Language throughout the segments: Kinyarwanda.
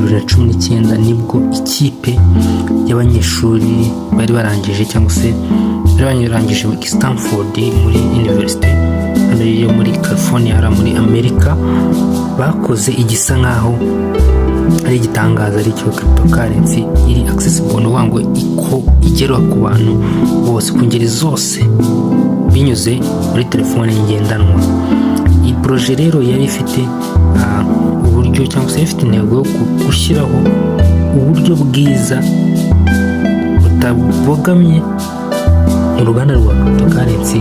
2019 nibwo ikipe y'abanyeshuri bari barangije cyangwa se bari barangije Stanford muri university yo muri California muri Amerika bakoze igisa nkaho ari igitangaza ari cyo cryptocurrency iri accessible no wango igera ku bantu bose ku ngeri zose binyuze muri telefone ngendanwa. Iyi projet rero yari ifite uburyo cyangwa se ifite intego yo gushyiraho uburyo bwiza butabogamye mu ruganda rwa cryptocurrency,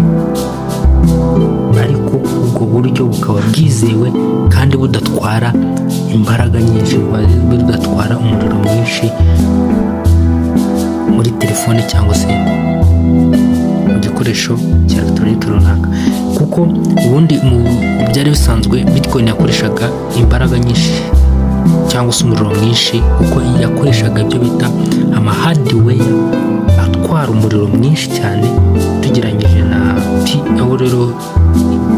ariko ubwo buryo bukaba bwizewe kandi budatwara imbaraga nyinshi, budatwara umuriro mwinshi muri telefone cyangwa se mu gikoresho cya electronic runaka, kuko ubundi mu byari bisanzwe Bitcoin yakoreshaga imbaraga nyinshi cyangwa se umuriro mwinshi, kuko yakoreshaga ibyo bita hardware atwara umuriro mwinshi cyane tugeranyije na aho rero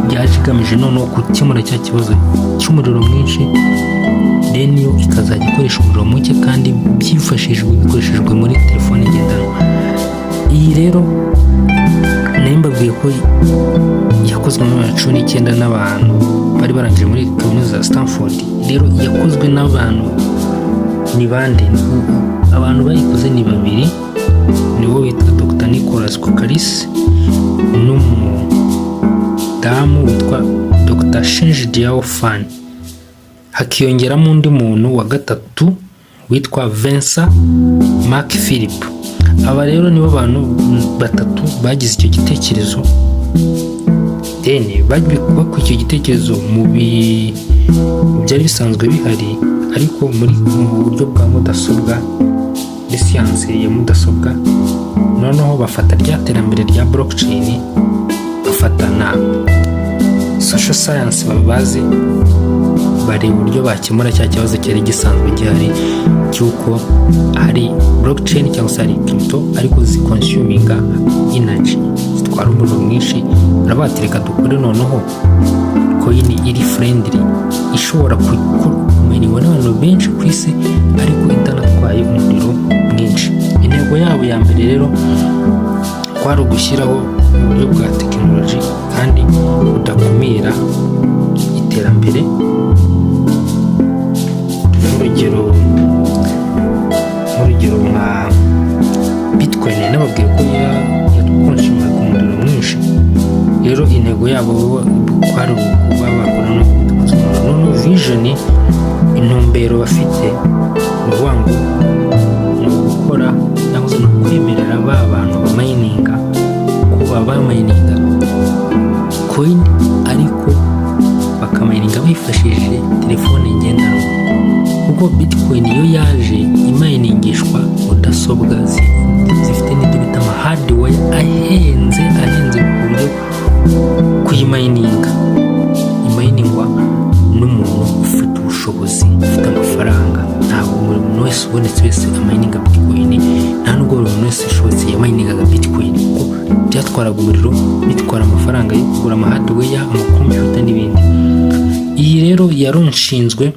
byaje igamije noneho gukemura cya kibazo cy'umuriro mwinshi, then yo ikazajya ikoresha umuriro muke kandi bikoreshejwe muri telefone ngendanwa. Iyi rero nambabwiye ko yakozwe muri 2019 n'abantu bari barangije muri kaminuza ya Stanford. Rero yakozwe n'abantu ni bande? Abantu bayikoze ni babiri, nibo witwa Dr. Nicholas Kokaris n'umudamu witwa Dr. Shinji Diao Fan, hakiyongeramo undi muntu wa gatatu witwa Vincent Mark Philip. Aba rero nibo bantu batatu bagize icyo gitekerezo, bakora icyo gitekerezo mu byari bisanzwe bihari, ariko mu buryo bwa mudasobwa, siyanse ya mudasobwa. Noneho bafata rya terambere rya blockchain, bafata na social science babazi, bari uburyo bakemura cya kibazo cyari gisanzwe gihari cyuko hari blockchain cyangwa se hari crypto ariko ziconsuminga energy, zitwara umuriro mwinshi. Barabatereka dukore noneho coin iri friendly, ishobora kumenywa n'abantu benshi ku isi ariko itanatwaye umuriro mwinshi. Intego yabo ya mbere rero kwari ugushyiraho uburyo bwa tekinoloji kandi budakumira iterambere. Urugero nka Bitcoin nababwiye ko yakonsumaga umuriro mwinshi, rero intego yabo kwari kuba bakora no vision, intumbero bafite mu wango no gukora cyangwa se no kwemerera ba bantu bamayininga kuba bamayininga coin, ariko bakamayininga bifashishije telefone ngendanwa, kuko Bitcoin yo yaje imayiningishwa mudasobwa zifite n'ibyo bita hardware ahenze ku buryo kuyimayininga imayiningwa n'umuntu ufite ubushobozi, ufite amafaranga. Ntabwo umuntu wese ubonetse wese amayininga Bitcoin, nta nubwo buri muntu wese ushobotse yamayiningaga Bitcoin, kuko byatwaraga umuriro, bitwara amafaranga yo kugura hardware, amakompiyuta n'ibindi. Iyi rero yaronshinzwe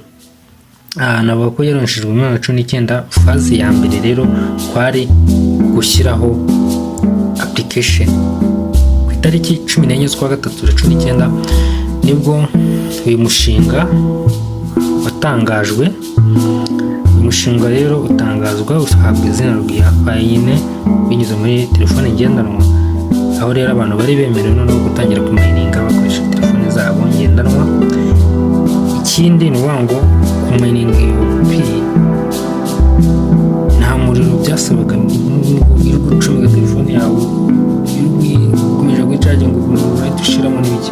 navuga ko yaronshijwe mu 2019. Faze ya mbere rero kwari gushyiraho application ku itariki 14 z'ukwa gatatu 2019 nibwo uyu mushinga watangajwe. Uyu mushinga rero utangazwa uhabwa izina rya Fayine binyuze muri telefone ngendanwa, aho rero abantu bari bemerewe no gutangira kumayininga bakoresha telefone zabo ngendanwa. Ikindi ni wango kumayininga nta muriro byasabaga, iri gucomeka telefone yawe ikomeje gucharging urahita ushiramo n'ibiki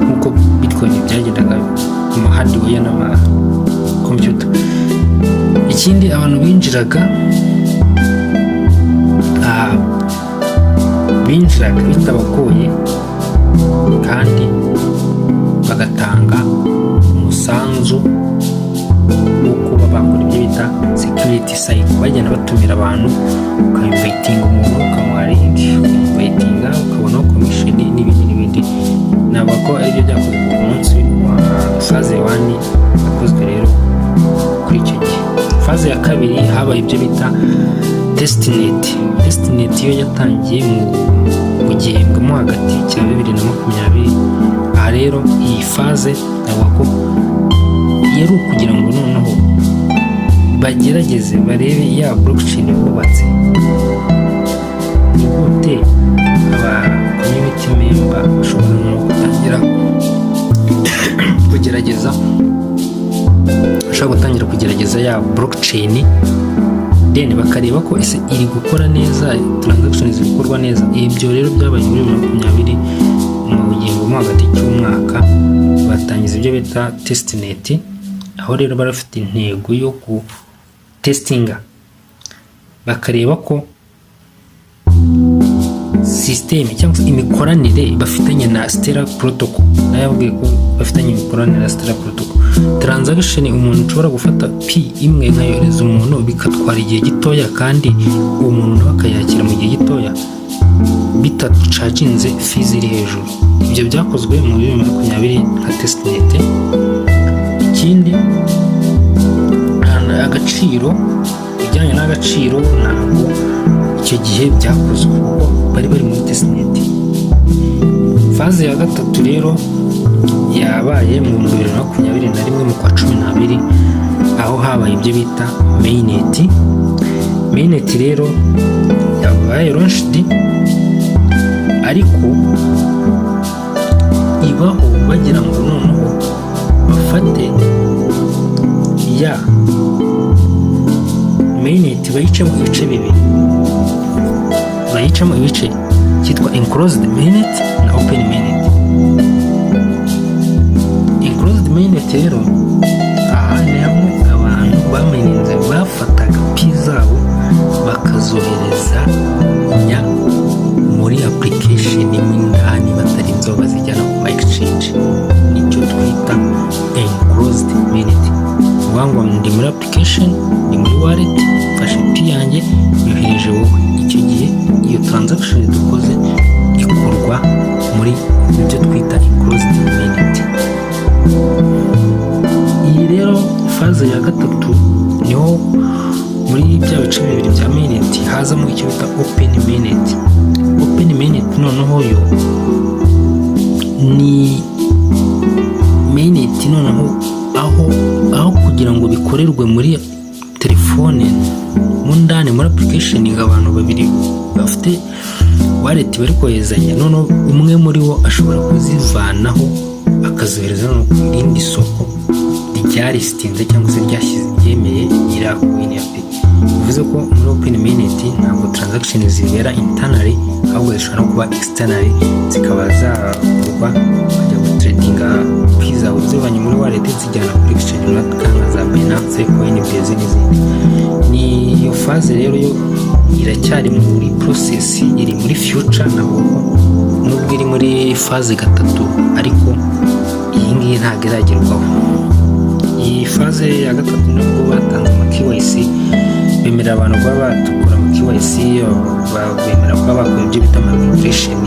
nk'uko Bitcoin byagendaga mu hardware n'ama computer. Ikindi abantu binjiraga bitabagoye kandi bagatanga umusanzu wo kuba bakora ibyo bita security cycle, bagenda batumira abantu, ukainvitinga umuntu ukamuha link, ukainvitinga ukabona commission n'ibindi. Ntabwo ko ari byo byakozwe ku munsi wa phase 1 yakozwe rero kuri icyo gihe. faze ya kabiri habaye ibyo bita destined yo yatangiye mu gihembwe mo hagati cya 2020. aha rero iyi faze navuga ko yari ukugira ngo noneho bagerageze barebe ya blockchain bubatse ni gute aba community member bashobora no gutangira kugerageza ya blockchain, then bakareba ko ese iri gukora neza, transactions zikorwa neza. Ibyo rero byabaye muri 2020 mu gihembwe mo hagati cy'umwaka, batangiza ibyo bita testnet, aho rero barafite intego yo ku testinga bakareba ko system cyangwa imikoranire bafitanye na Stellar protocol, nayabwiye ko bafitanye imikoranire na Stellar protocol. Transaction umuntu ushobora gufata P imwe nkayoreza umuntu bikatwara igihe gitoya, kandi uwo muntu nawe akayakira mu gihe gitoya bitacaginze fees iri hejuru. Ibyo byakozwe mu 2020 nka testnet. Ikindi agaciro, bijyanye n'agaciro ntabwo icyo gihe byakozwe kuko bari muri testnet. Faze ya gatatu rero yabaye mu 2021 mu kwa 12, aho habaye ibyo bita mainnet rero yabaye launched, ariko ibaho bagira ngo noneho bafate ya mainnet bayicamo ibice bibiri, bayicamo ibice cyitwa enclosed mainnet na open mainnet. Enclosed mainnet rero aha ni hamwe abantu bamenyereye bafataga pi zabo bakazohereza muri application n'indani batarinze bazijyana ku exchange, nicyo twita enclosed mainnet. Wangwa ndi muri application, ndi muri wallet, fashe pi yanjye yohereje wowe, icyo gihe iyo transaction dukoze ikorwa muri ibyo twita enclosed mainnet. Iyi rero faze ya gatatu niho muri bya bice bibiri bya mainnet hazamo icyo bita open mainnet. Open mainnet noneho yo ni mainnet noneho aho kugira ngo bikorerwe muri telefone mu ndani muri application, abantu babiri bafite wallet bari koherezanya, noneho umwe muri bo ashobora kuzivanaho akazohereza no ku rindi soko ryaristinze cyangwa se ryemeye irakuine yapi. Bivuze ko muri open mainnet ntabwo transaction zibera internally, ahubwo zishobora no kuba externally, zikaba zakorwa kujya gutradinga pizza uzivanye muri wallet zijyana kuri exchange runaka za Binance, Coinbase n'izindi. Ni iyo faze rero yo iracyari muri process, iri muri future nubwo iri muri faze gatatu, ariko iyi ngiyi ntabwo iragerwaho. Iyi faze ya gatatu nubwo batanze ama KYC, bemera abantu kuba batukura mu KYC, bemera kuba bakora ibyo bita migration,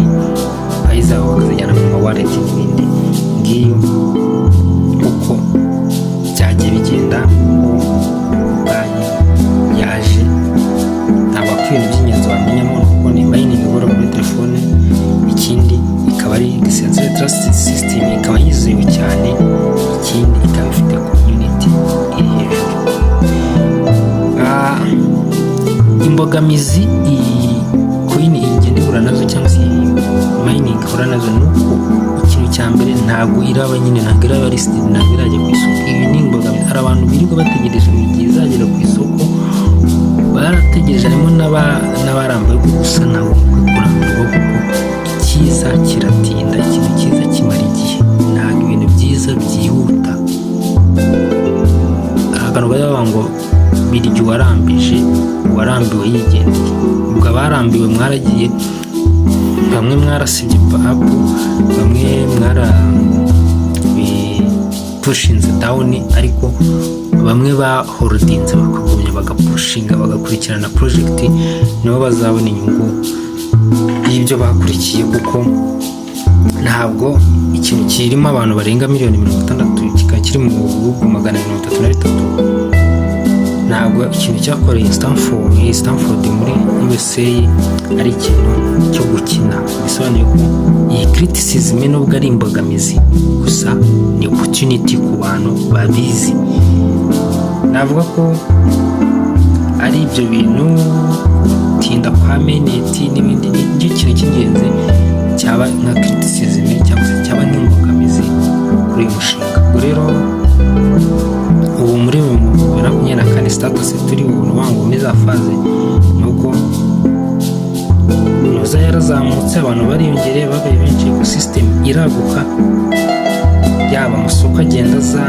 ayiza bakazijyana mu wallet n'ibindi. Ngiyo uko byagiye bigenda, banki yaje ntabwo ibintu by'ingenzi wamenyamo kuko ni mining igora muri telefone. Ikindi ikaba ari decentralized trust system, ikaba yizewe cyane. Ikindi ikaba ifite community iri hejuru. Imbogamizi iyi coin igenda ihura nazo cyangwa se mining ihura nazo nuko ikintu cya mbere ntabwo iraba nyine, ntabwo iraba listed, ntabwo irajya ku isoko. Ibi ni imbogamizi, hari abantu birirwa bategereje mu gihe izagera ku isoko, barategereje, harimo n'abarambaye gusa nabo kurambirwa, kuko icyiza kiratinda, ikintu cyiza kimara igihe, ntabwo ibintu byiza byihuta. Akantu bavuga ngo birya uwarambiwe yigendeye. Ubwo abarambiwe mwaragiye, bamwe mwarasibye papu, bamwe pushinze down, ariko bamwe baholdinze bakagumya bagapushinga bagakurikirana project, nibo bazabona inyungu y'ibyo bakurikiye, kuko ntabwo ikintu kirimo abantu barenga 60 miliyoni kikaba kiri mu bihugu 333, ntabwo ntabwo ikintu cyakoreye Stanford muri USA ari ikintu cyo gukina. Bisobanuye ko iyi criticism nubwo ari imbogamizi, gusa ni opportunity ku bantu babizi. Navuga ko ari ibyo bintu, tinda kwa meneti n'ibindi, nicyo kintu cy'ingenzi cyaba nka criticism cyangwa se cyaba n'imbogamizi kuri uyu mushinga. Ubwo rero ubu muri 2024 status turi ubu wangu muri za faze nuko noza yarazamutse, abantu bariyongereye babaye benshi, ecosystem iraguka, yaba amasoko agenda za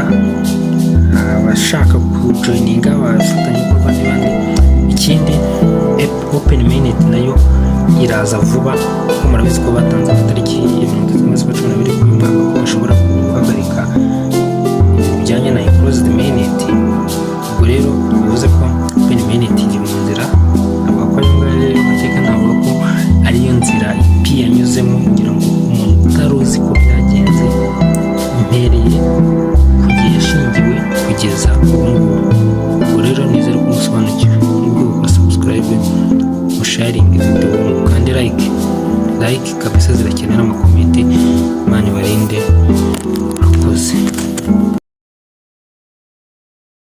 abashaka kujoininga abafatanya ibikorwa n'abandi. Ikindi open mainnet nayo iraza vuba, kuko murabizi ko batanze amatariki ya 31/12 kuri mwaka ko bashobora guhagarika bijyanye na closed mainnet. Ubwo rero bivuze ko open mainnet iri mu nzira, avuga ko rero Amateka navuga ko ariyo nzira ipi yanyuzemo kugira ngo umuntu utaruzi ko byagenze mpereye ku gihe yashingiwe kugeza ubu ngubu. Ubwo rero nizere ko musobanukiwe, nubwo gukora subscribe, sharing video kandi like kabisa zirakenera